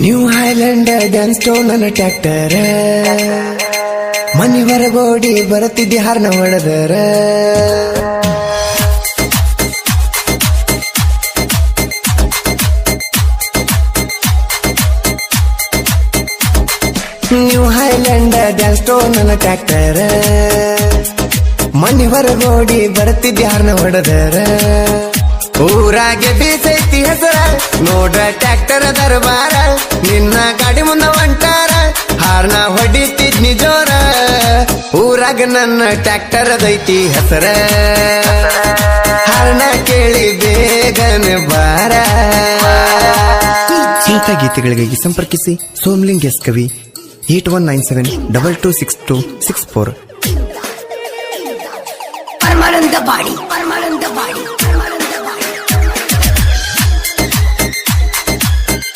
New highland dance ಟೋ ನನ್ನ ಟ್ರ್ಯಾಕ್ಟರ ಮನಿ ಹೊರಗೋಡಿ ಬರುತ್ತಿದ್ದಿ ಹಾರ್ನ ಹೊಡೆದರ new highland dance ಟೋ ನನ್ನ ಟ್ರ್ಯಾಕ್ಟರ ಮನಿ ಹೊರಗೋಡಿ ಬರುತ್ತಿದ್ದಿ ಹಾರ್ನ ಹೊಡೆದರ ಊರಾಗೆ ಬೀಸೈತಿ ಹೆಸರ ನೋಡ ಟ್ರ್ಯಾಕ್ಟರ್ ದರ್ಬಾರ ನಿನ್ನ ಗಾಡಿ ಮುಂದ ಹೊಂಟಾರ ಹಾರ್ನ ಹೊಡಿತಿದ್ನಿ ಜೋರ ಊರಾಗ ನನ್ನ ಟ್ರ್ಯಾಕ್ಟರ್ ಅದೈತಿ ಹೆಸರ ಹಾರ್ನ ಕೇಳಿ ಬೇಗನೆ ಬಾರ. ಇಂಥ ಗೀತೆಗಳಿಗಾಗಿ ಸಂಪರ್ಕಿಸಿ ಸೋಮಲಿಂಗ್ ಎಸ್ ಕವಿ 8197226264. Permanent the body.